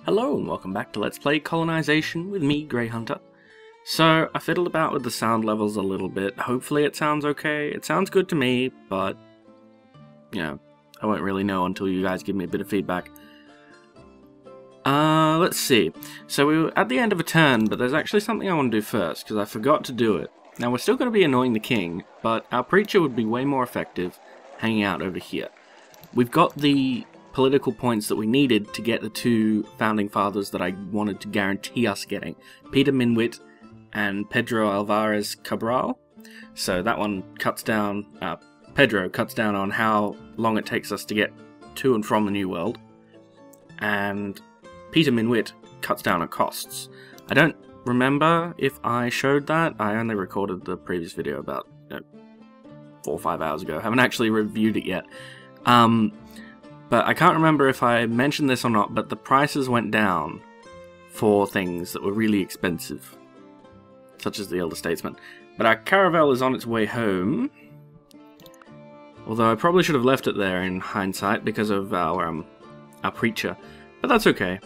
Hello and welcome back to Let's Play Colonization with me, Grey Hunter. So, I fiddled about with the sound levels a little bit. Hopefully it sounds okay. It sounds good to me, but, you know, I won't really know until you guys give me a bit of feedback. Let's see. So we were at the end of a turn, but there's actually something I want to do first, because I forgot to do it. Now, we're still going to be annoying the king, but our preacher would be way more effective hanging out over here. We've got the political points that we needed to get the two founding fathers that I wanted to guarantee us getting. Peter Minwit and Pedro Alvarez Cabral. So that one cuts down, Pedro cuts down on how long it takes us to get to and from the New World. And Peter Minwit cuts down on costs. I don't remember if I showed that. I only recorded the previous video about 4 or 5 hours ago. I haven't actually reviewed it yet. But I can't remember if I mentioned this or not, but the prices went down for things that were really expensive, such as the Elder Statesman. But our caravel is on its way home, although I probably should have left it there in hindsight because of our preacher, but that's okay.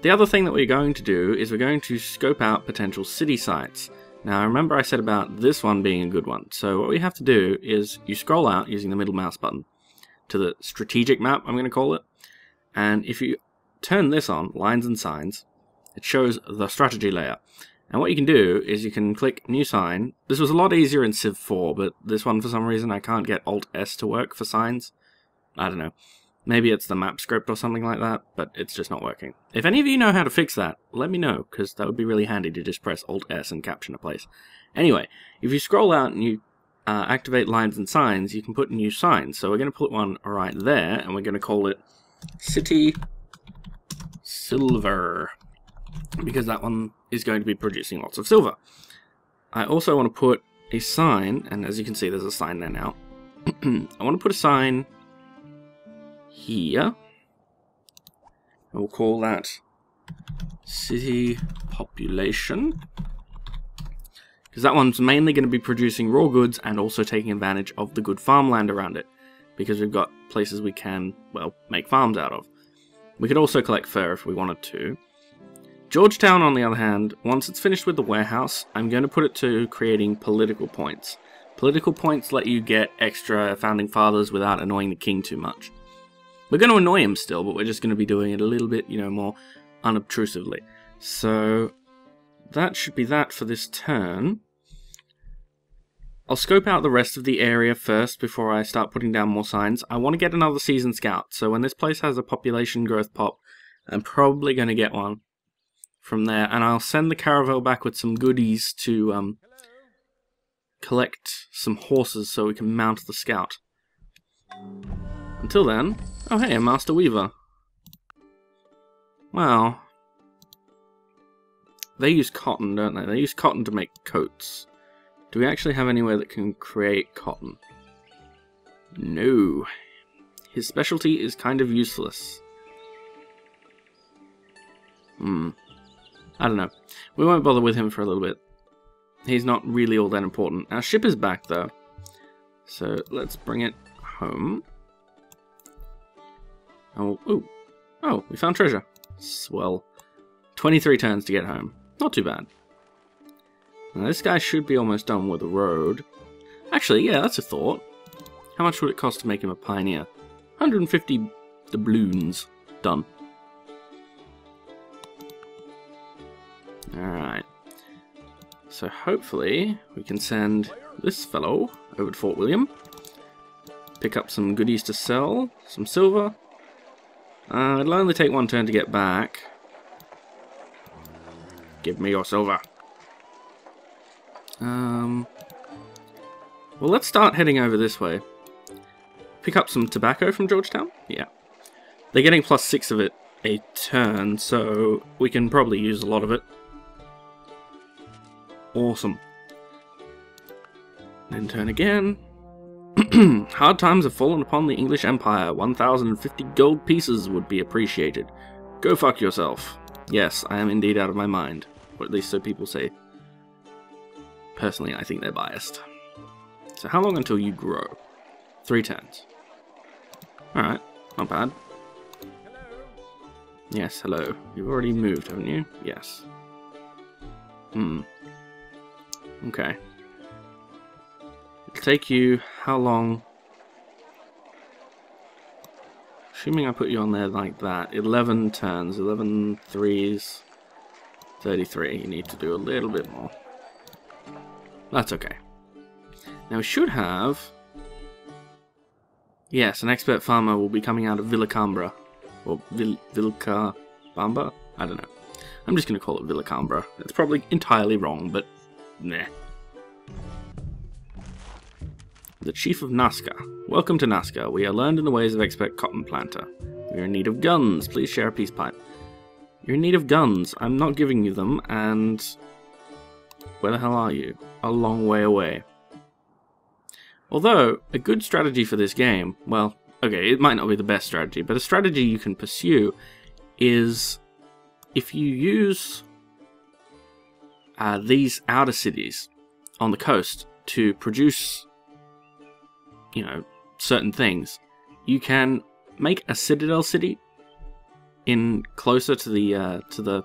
The other thing that we're going to do is we're going to scope out potential city sites. Now, remember I said about this one being a good one, so what we have to do is you scroll out using the middle mouse button to the strategic map, I'm going to call it. And if you turn this on, lines and signs, it shows the strategy layer. And what you can do is you can click new sign. This was a lot easier in Civ 4, but this one for some reason I can't get Alt S to work for signs. I don't know. Maybe it's the map script or something like that, but it's just not working. If any of you know how to fix that, let me know, because that would be really handy to just press Alt S and caption a place. Anyway, if you scroll out and you activate lines and signs, you can put new signs. So we're going to put one right there, and we're going to call it City Silver, because that one is going to be producing lots of silver. I also want to put a sign, and as you can see there's a sign there now. I want to put a sign here. And we'll call that City Population, because that one's mainly going to be producing raw goods and also taking advantage of the good farmland around it, because we've got places we can, well, make farms out of. We could also collect fur if we wanted to. Georgetown, on the other hand, once it's finished with the warehouse, I'm going to put it to creating political points. Political points let you get extra founding fathers without annoying the king too much. We're going to annoy him still, but we're just going to be doing it a little bit, more unobtrusively. So that should be that for this turn. I'll scope out the rest of the area first before I start putting down more signs. I want to get another season scout, so when this place has a population growth pop, I'm probably going to get one from there, and I'll send the caravel back with some goodies to collect some horses so we can mount the scout. Until then, oh hey, a Master Weaver. Well, they use cotton, don't they? They use cotton to make coats. Do we actually have anywhere that can create cotton? No. His specialty is kind of useless. I don't know. We won't bother with him for a little bit. He's not really all that important. Our ship is back, though. So let's bring it home. Oh, ooh. Oh, we found treasure. Swell. 23 turns to get home. Not too bad. Now, this guy should be almost done with the road. Actually, yeah, that's a thought. How much would it cost to make him a pioneer? 150 doubloons. Done. Alright. So hopefully we can send this fellow over to Fort William. Pick up some goodies to sell. Some silver. It'll only take one turn to get back. Give me your silver. Well, let's start heading over this way. Pick up some tobacco from Georgetown? Yeah. They're getting +6 of it a turn, so we can probably use a lot of it. Awesome. Then turn again. Hard times have fallen upon the English Empire. 1,050 gold pieces would be appreciated. Go fuck yourself. Yes, I am indeed out of my mind. Or at least so people say. Personally, I think they're biased. So how long until you grow? 3 turns. Alright, not bad. Yes, hello. You've already moved, haven't you? Yes. Okay. It'll take you how long? Assuming I put you on there like that. 11 turns. 11 threes. 33. You need to do a little bit more. That's okay. Now we should have... Yes, an expert farmer will be coming out of Villacambra. Or Vilcabamba? I don't know. I'm just going to call it Villacambra. It's probably entirely wrong, but nah. The Chief of Nazca. Welcome to Nazca. We are learned in the ways of expert cotton planter. We are in need of guns. Please share a peace pipe. You're in need of guns. I'm not giving you them, and... Where the hell are you? A long way away. Although, a good strategy for this game, well, okay, it might not be the best strategy, but a strategy you can pursue is if you use these outer cities on the coast to produce, you know, certain things, you can make a citadel city in closer to the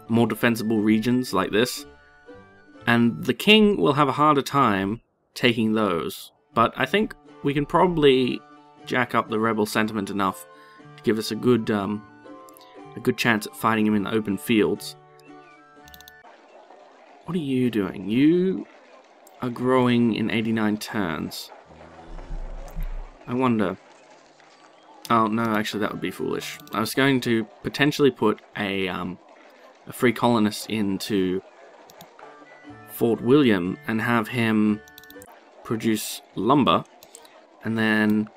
more defensible regions like this, and the king will have a harder time taking those. But I think we can probably jack up the rebel sentiment enough to give us a good chance at fighting him in the open fields. What are you doing? You are growing in 89 turns. I wonder... Oh, no, actually that would be foolish. I was going to potentially put a free colonist into Fort William and have him produce lumber, and then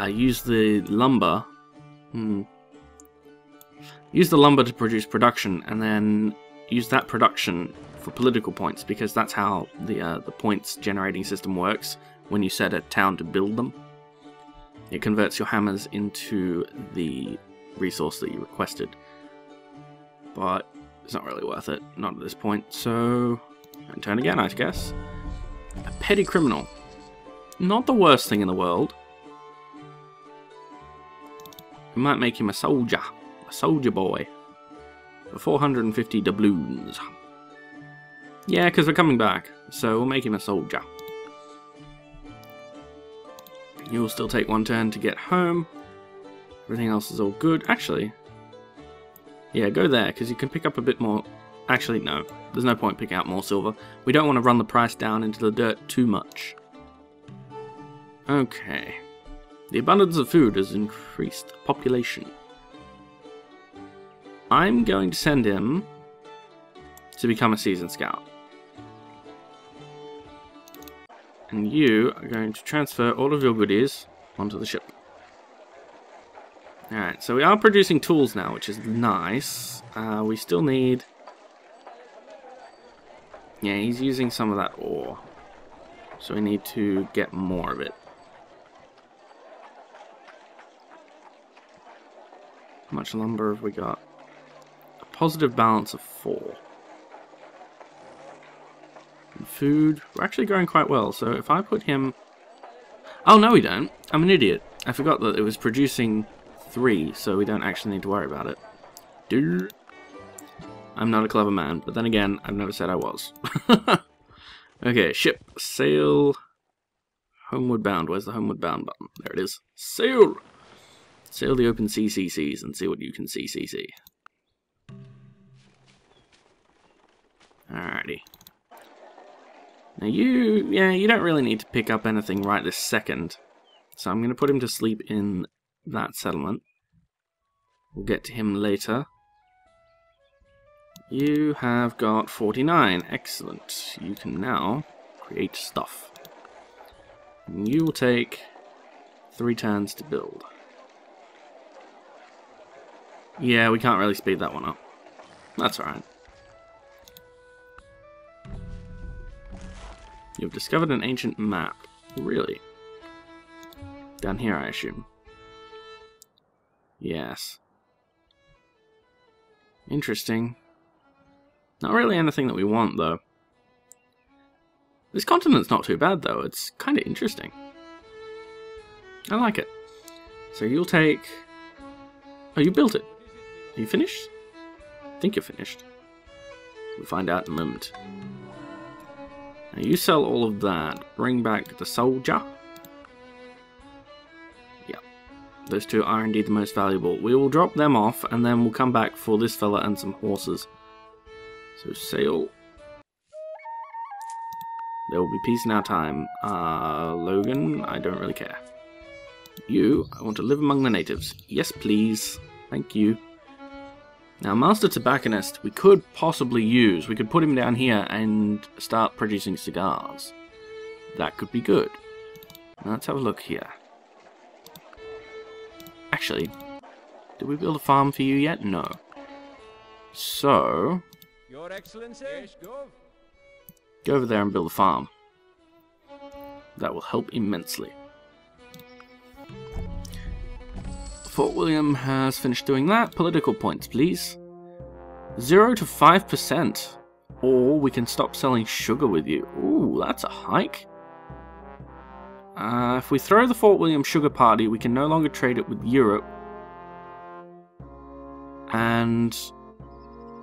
use the lumber to produce production, and then use that production for political points, because that's how the points generating system works when you set a town to build them. It converts your hammers into the resource that you requested. But it's not really worth it, not at this point, so... And turn again, I guess. A petty criminal. Not the worst thing in the world. We might make him a soldier boy. For 450 doubloons. Yeah, because we're coming back, so we'll make him a soldier. You'll still take one turn to get home. Everything else is all good. Actually, yeah, go there, because you can pick up a bit more. Actually, no. There's no point picking out more silver. We don't want to run the price down into the dirt too much. Okay. The abundance of food has increased the population. I'm going to send him to become a seasoned scout. And you are going to transfer all of your goodies onto the ship. Alright, so we are producing tools now, which is nice. We still need... Yeah, he's using some of that ore. So we need to get more of it. How much lumber have we got? A positive balance of 4. And food, we're actually growing quite well, so if I put him... Oh, no we don't. I'm an idiot. I forgot that it was producing 3, so we don't actually need to worry about it. Dude. I'm not a clever man, but then again, I've never said I was. Okay, ship, sail, homeward bound. Where's the homeward bound button? There it is. Sail! Sail the open CCCs and see what you can CCC. Alrighty. Now you don't really need to pick up anything right this second. So I'm going to put him to sleep in that settlement. We'll get to him later. You have got 49. Excellent. You can now create stuff. And you will take 3 turns to build. Yeah, we can't really speed that one up. That's alright. You've discovered an ancient map. Really? Down here, I assume. Yes. Interesting. Not really anything that we want, though. This continent's not too bad, though. It's kind of interesting. I like it. So you'll take Oh, you built it. Are you finished? I think you're finished. We'll find out in a moment. Now you sell all of that. Bring back the soldier. Yeah. Those two are indeed the most valuable. We will drop them off and then we'll come back for this fella and some horses. So sail. There will be peace in our time. Logan, I don't really care. You, I want to live among the natives. Yes, please. Thank you. Now, Master Tobacconist, we could possibly use. We could put him down here and start producing cigars. That could be good. Now, let's have a look here. Actually, did we build a farm for you yet? No. So, Your Excellency? Yes, go. Go over there and build a farm. That will help immensely. Fort William has finished doing that. Political points, please. 0 to 5%. Or we can stop selling sugar with you. Ooh, that's a hike. If we throw the Fort William Sugar Party, we can no longer trade it with Europe. And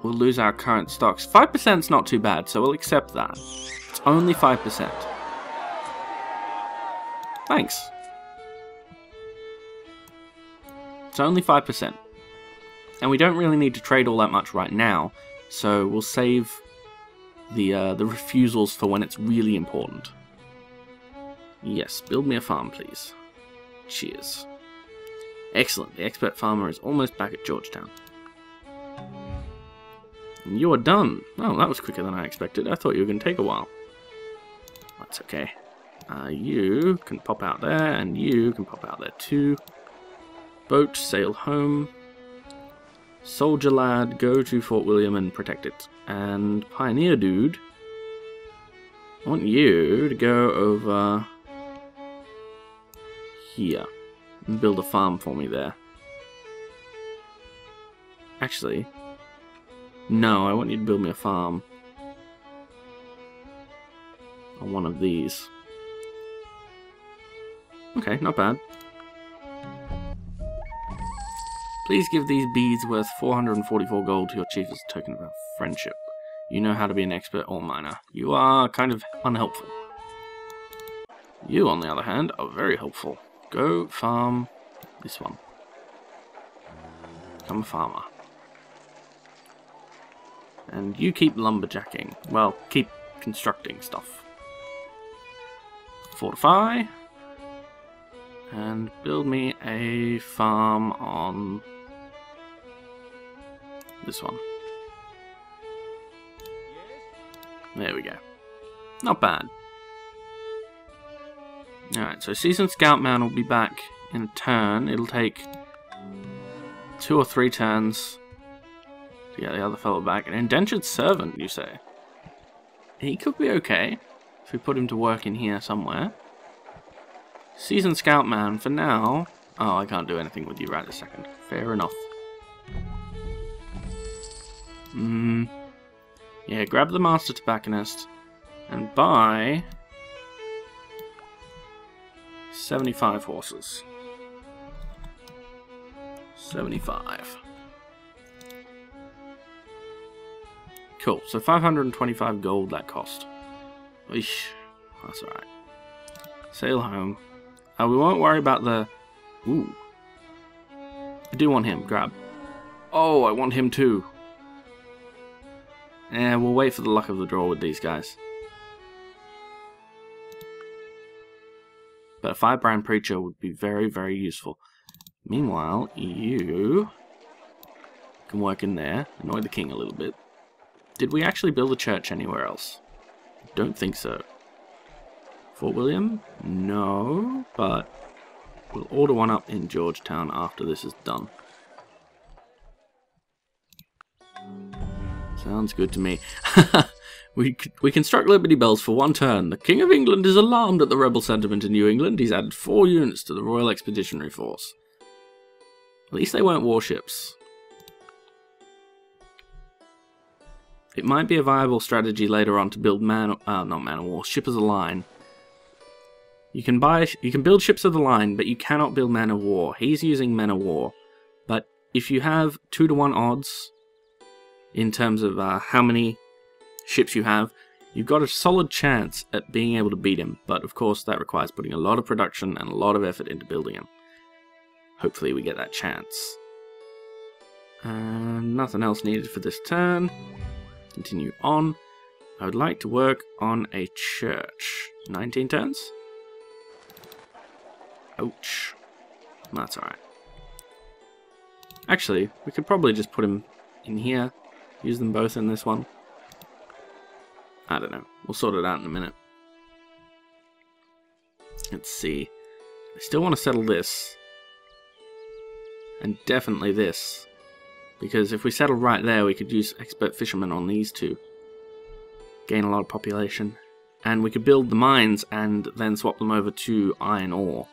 we'll lose our current stocks. 5% is not too bad, so we'll accept that. It's only 5%. Thanks. It's only 5%. And we don't really need to trade all that much right now, so we'll save the refusals for when it's really important. Yes, build me a farm, please. Cheers. Excellent, the expert farmer is almost back at Georgetown. And you are done. Oh, that was quicker than I expected. I thought you were going to take a while. That's okay. You can pop out there, and you can pop out there too. Boat, sail home. Soldier lad, go to Fort William and protect it. And Pioneer dude, I want you to go over here and build a farm for me there. Actually, no, I want you to build me a farm on one of these. Okay, not bad. Please give these beads worth 444 gold to your chief as a token of our friendship. You know how to be an expert ore miner. You are kind of unhelpful. You, on the other hand, are very helpful. Go farm this one. Become a farmer. And you keep lumberjacking. Well, keep constructing stuff. Fortify. And build me a farm on this one. There we go. Not bad. Alright, so Seasoned Scoutman will be back in a turn. It'll take 2 or 3 turns to get the other fellow back. An Indentured Servant, you say? He could be okay if we put him to work in here somewhere. Seasoned Scoutman, for now... Oh, I can't do anything with you right this second. Fair enough. Yeah, grab the Master Tobacconist and buy 75 horses. 75. Cool, so 525 gold that cost. Eesh, that's alright. Sail home. We won't worry about the... Ooh. I do want him, grab. Oh, I want him too. We'll wait for the luck of the draw with these guys. But a 5-brand preacher would be very, very useful. Meanwhile, you can work in there, annoy the king a little bit. Did we actually build a church anywhere else? Don't think so. Fort William? No, but we'll order one up in Georgetown after this is done. Sounds good to me. We construct Liberty Bells for 1 turn. The King of England is alarmed at the rebel sentiment in New England. He's added 4 units to the Royal Expeditionary Force. At least they weren't warships. It might be a viable strategy later on to build not man of war, ship as a line. You can build ships of the line, but you cannot build men of war. He's using men of war. But if you have 2-to-1 odds in terms of how many ships you have, you've got a solid chance at being able to beat him. But of course that requires putting a lot of production and a lot of effort into building him. Hopefully we get that chance. Nothing else needed for this turn. Continue on. I would like to work on a church. 19 turns? Ouch. That's alright. Actually, we could probably just put him in here. Use them both in this one. I don't know. We'll sort it out in a minute. Let's see. I still want to settle this. And definitely this. Because if we settle right there, we could use expert fishermen on these two. Gain a lot of population. And we could build the mines and then swap them over to iron ore,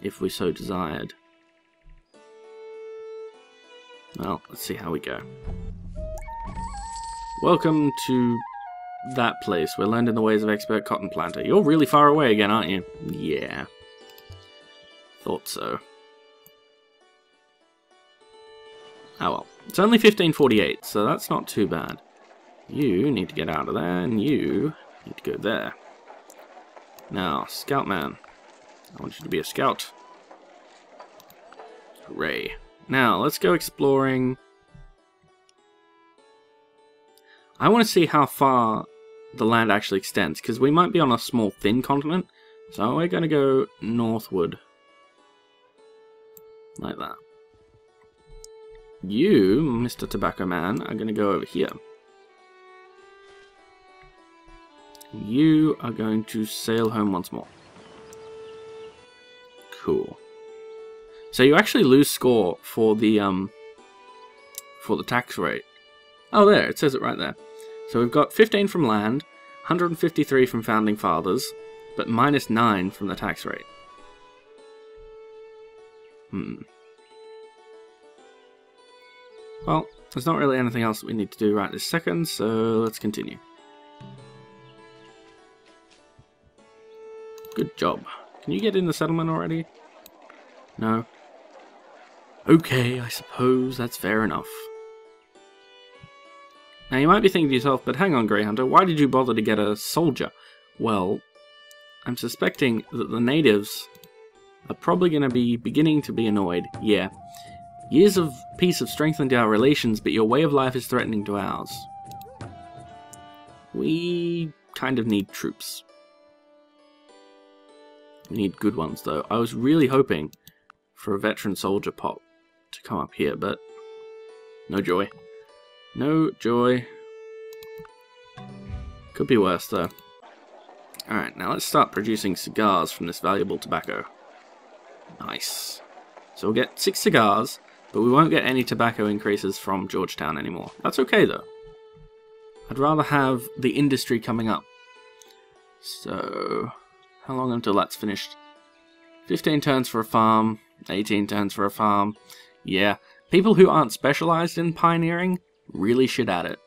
if we so desired. Well, let's see how we go. Welcome to that place. We're learned in the ways of expert cotton planter. You're really far away again, aren't you? Yeah. Thought so. Oh well. It's only 1548, so that's not too bad. You need to get out of there, and you need to go there. Now, Scout Man. I want you to be a scout. Hooray. Now, let's go exploring. I want to see how far the land actually extends, because we might be on a small, thin continent. So we're going to go northward. Like that. You, Mr. Tobacco Man, are going to go over here. You are going to sail home once more. Cool. So you actually lose score for the tax rate. Oh, there, it says it right there. So we've got 15 from land, 153 from Founding Fathers, but minus 9 from the tax rate. Well, there's not really anything else that we need to do right this second, so let's continue. Good job. Can you get in the settlement already? No? Okay, I suppose that's fair enough. Now you might be thinking to yourself, but hang on, Grey Hunter, why did you bother to get a soldier? Well, I'm suspecting that the natives are probably going to be beginning to be annoyed. Yeah. Years of peace have strengthened our relations, but your way of life is threatening to ours. We kind of need troops. We need good ones, though. I was really hoping for a veteran soldier pop to come up here, but no joy. No joy. Could be worse, though. Alright, now let's start producing cigars from this valuable tobacco. Nice. So we'll get 6 cigars, but we won't get any tobacco increases from Georgetown anymore. That's okay, though. I'd rather have the industry coming up. So, how long until that's finished? 15 turns for a farm, 18 turns for a farm. Yeah, people who aren't specialized in pioneering really shit at it.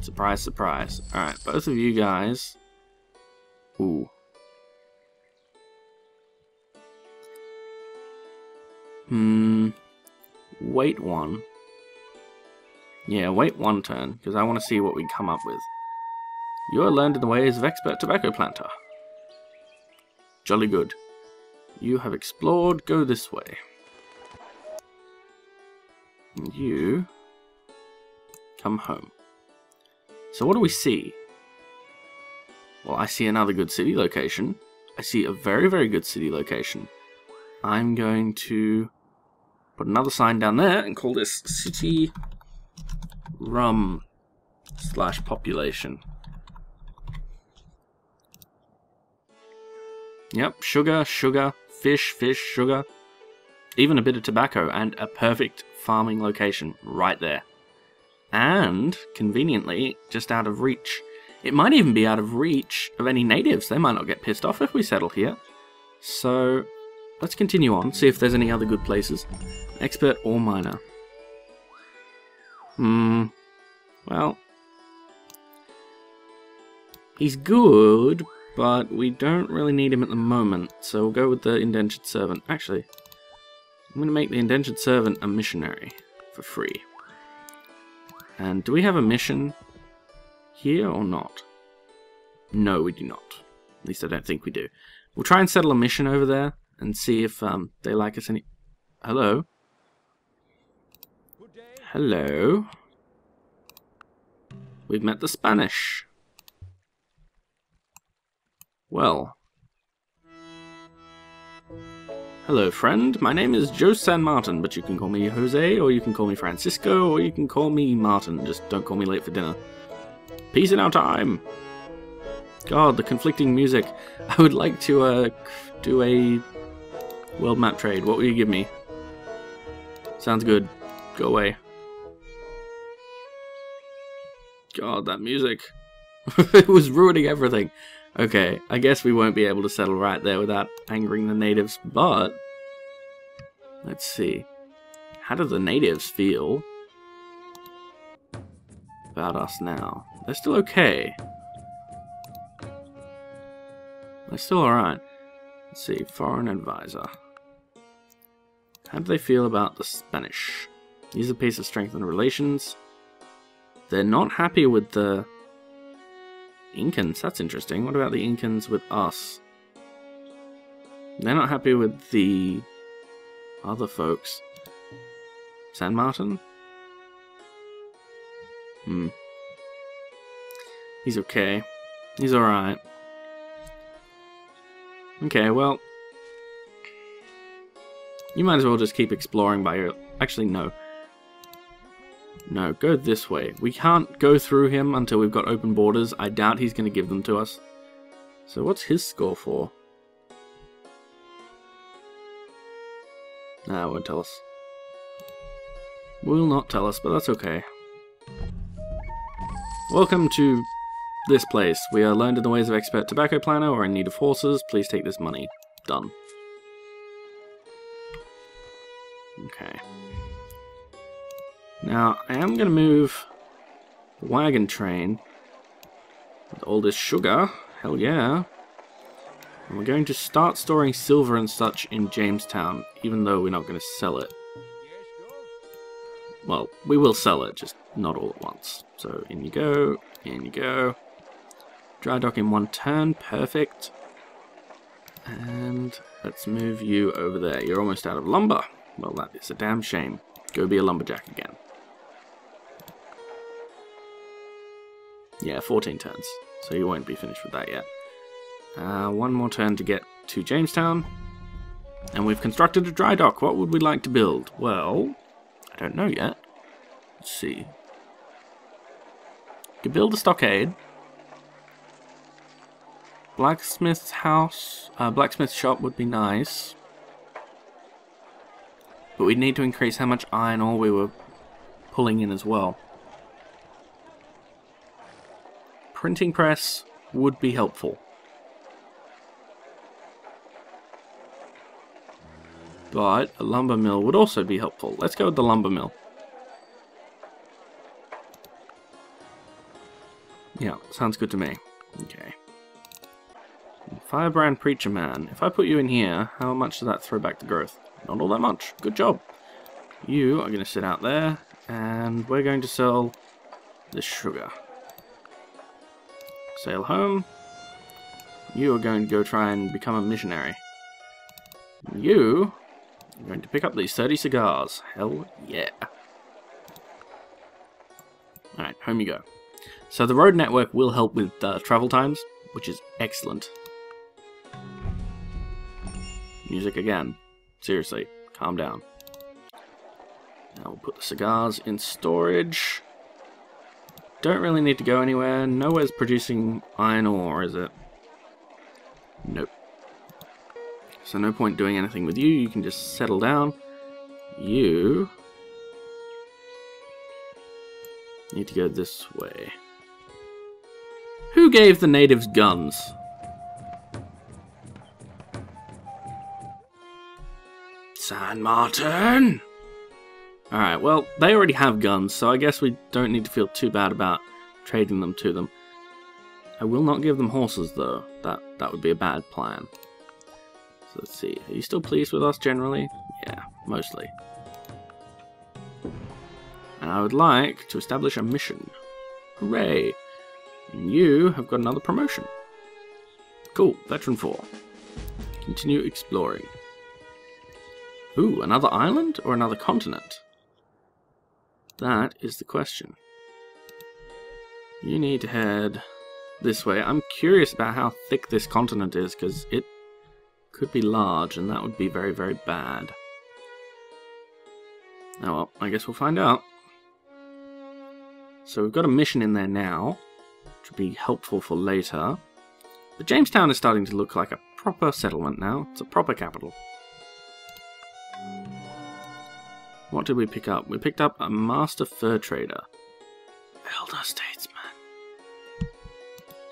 Surprise, surprise. Alright, both of you guys. Ooh. Wait one. Yeah, wait one turn, because I want to see what we come up with. You're learned in the ways of expert tobacco planter. Jolly good. You have explored, go this way. And you come home. So what do we see? Well, I see another good city location. I see a very, very good city location. I'm going to put another sign down there and call this City Rum / Population. Yep, sugar, sugar, fish, fish, sugar. Even a bit of tobacco and a perfect farming location right there. And, conveniently, just out of reach. It might even be out of reach of any natives. They might not get pissed off if we settle here. So, let's continue on, see if there's any other good places. Expert ore miner. Well, he's good, but we don't really need him at the moment, so we'll go with the indentured servant. Actually, I'm going to make the indentured servant a missionary for free. And do we have a mission here or not? No, we do not. At least I don't think we do. We'll try and settle a mission over there and see if they like us any... Hello? Hello? We've met the Spanish. Well. Hello, friend. My name is Joe San Martin, but you can call me Jose, or you can call me Francisco, or you can call me Martin. Just don't call me late for dinner. Peace in our time. God, the conflicting music. I would like to do a world map trade. What will you give me? Sounds good. Go away. God, that music. It was ruining everything. Okay, I guess we won't be able to settle right there without angering the natives, but... Let's see. How do the natives feel about us now? They're still okay. They're still alright. Let's see, foreign advisor. How do they feel about the Spanish? Use a piece of strengthened relations. They're not happy with the Incans. That's interesting. What about the Incans with us? They're not happy with the other folks. San Martin? He's okay. He's alright. Okay, well, you might as well just keep exploring by your... Actually, no. No, go this way. We can't go through him until we've got open borders. I doubt he's going to give them to us. So what's his score for? Nah, it won't tell us. Will not tell us, but that's okay. Welcome to this place. We are learned in the ways of expert tobacco planner or in need of horses. Please take this money. Done. Okay. Now, I am going to move the wagon train with all this sugar. Hell yeah. And we're going to start storing silver and such in Jamestown, even though we're not going to sell it. Well, we will sell it, just not all at once. So, in you go, in you go. Dry dock in one turn, perfect. And let's move you over there. You're almost out of lumber. Well, that is a damn shame. Go be a lumberjack again. Yeah, 14 turns, so you won't be finished with that yet. One more turn to get to Jamestown. And we've constructed a dry dock. What would we like to build? Well, I don't know yet. Let's see. Could build a stockade. Blacksmith's house, blacksmith shop would be nice. But we'd need to increase how much iron ore we were pulling in as well. Printing press would be helpful. But a lumber mill would also be helpful. Let's go with the lumber mill. Yeah, sounds good to me. Okay. Firebrand Preacher Man. If I put you in here, how much does that throw back to growth? Not all that much. Good job. You are going to sit out there, and we're going to sell this sugar. Sail home. You are going to go try and become a missionary. You are going to pick up these 30 cigars. Hell yeah. Alright, home you go. So the road network will help with travel times, which is excellent. Music again. Seriously, calm down. Now we'll put the cigars in storage. Don't really need to go anywhere. Nowhere's producing iron ore, is it? Nope. So no point doing anything with you. You can just settle down. You need to go this way. Who gave the natives guns? San Martin! Alright, well, they already have guns, so I guess we don't need to feel too bad about trading them to them. I will not give them horses, though. That would be a bad plan. So let's see. Are you still pleased with us, generally? Yeah, mostly. And I would like to establish a mission. Hooray! And you have got another promotion. Cool, Veteran 4. Continue exploring. Ooh, another island or another continent? That is the question. You need to head this way. I'm curious about how thick this continent is, because it could be large, and that would be very, very bad. Oh well, I guess we'll find out. So we've got a mission in there now, which would be helpful for later. But Jamestown is starting to look like a proper settlement now. It's a proper capital. What did we pick up? We picked up a master fur trader. Elder statesman.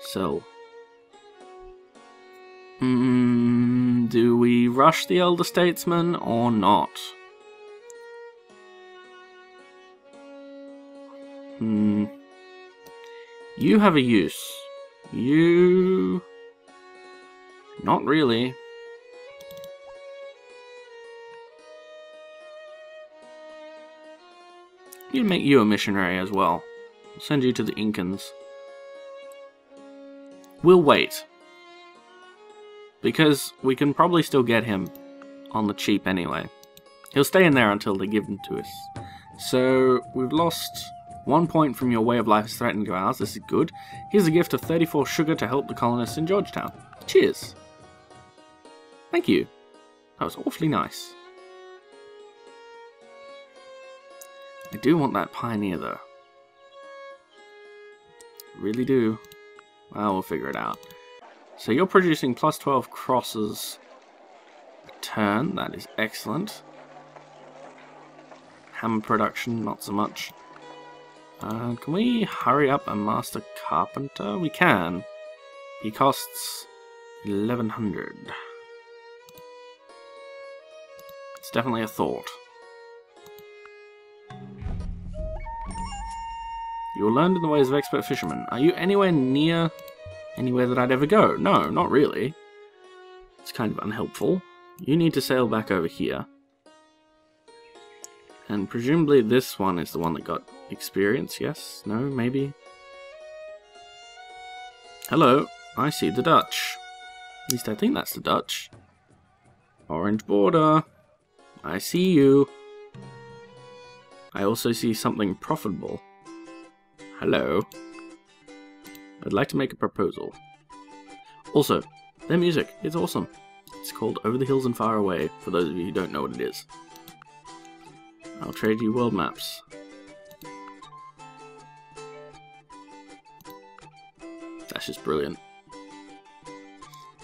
So, do we rush the elder statesman or not? You have a use. You... Not really. You make you a missionary as well. I'll send you to the Incans. We'll wait. Because we can probably still get him on the cheap anyway. He'll stay in there until they give him to us. So, we've lost 1 point from your way of life is threatened to ours. This is good. Here's a gift of 34 sugar to help the colonists in Georgetown. Cheers. Thank you. That was awfully nice. I do want that pioneer though. Really do. Well, we'll figure it out. So you're producing plus 12 crosses a turn. That is excellent. Hammer production, not so much. Can we hurry up a master carpenter? We can. He costs 1100. It's definitely a thought. You will learn in the ways of expert fishermen. Are you anywhere near anywhere that I'd ever go? No, not really. It's kind of unhelpful. You need to sail back over here. And presumably this one is the one that got experience, yes? No? Maybe? Hello, I see the Dutch. At least I think that's the Dutch. Orange border. I see you. I also see something profitable. Hello. I'd like to make a proposal. Also, their music is awesome. It's called Over the Hills and Far Away, for those of you who don't know what it is. I'll trade you world maps. That's just brilliant.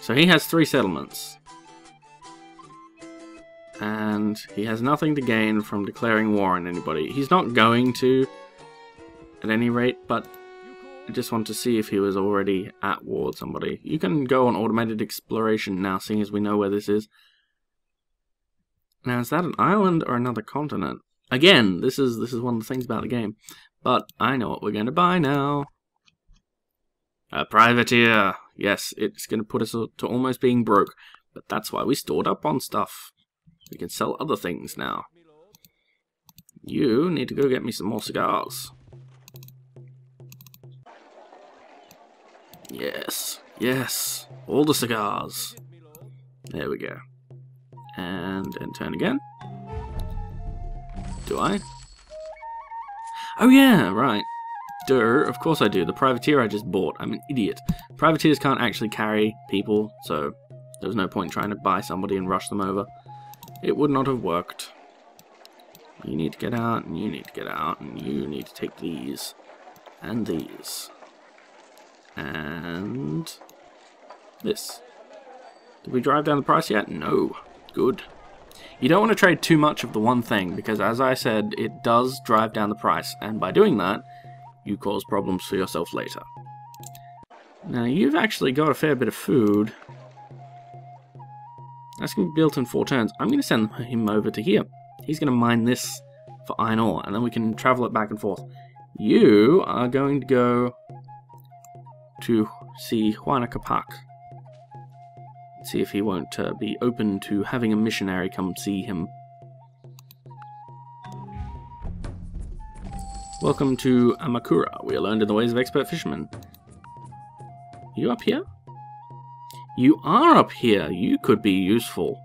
So he has 3 settlements. And he has nothing to gain from declaring war on anybody. He's not going to, at any rate, but I just want to see if he was already at war with somebody. You can go on automated exploration now, seeing as we know where this is. Now, is that an island or another continent? Again, this is one of the things about the game. But I know what we're going to buy now. A privateer. Yes, it's going to put us to almost being broke. But that's why we stored up on stuff. We can sell other things now. You need to go get me some more cigars. Yes, yes, all the cigars. There we go. And turn again. Do I? Oh yeah, right. Duh, of course I do. The privateer I just bought. I'm an idiot. Privateers can't actually carry people, so there was no point trying to buy somebody and rush them over. It would not have worked. You need to get out, and you need to get out, and you need to take these. And these. And this. Did we drive down the price yet? No. Good. You don't want to trade too much of the one thing, because as I said, it does drive down the price, and by doing that, you cause problems for yourself later. Now, you've actually got a fair bit of food. That's going to be built in 4 turns. I'm going to send him over to here. He's going to mine this for iron ore, and then we can travel it back and forth. You are going to go to see Huayna Capac. See if he won't be open to having a missionary come see him Welcome to Amakura. We are learned in the ways of expert fishermen. You up here? You are up here. You could be useful.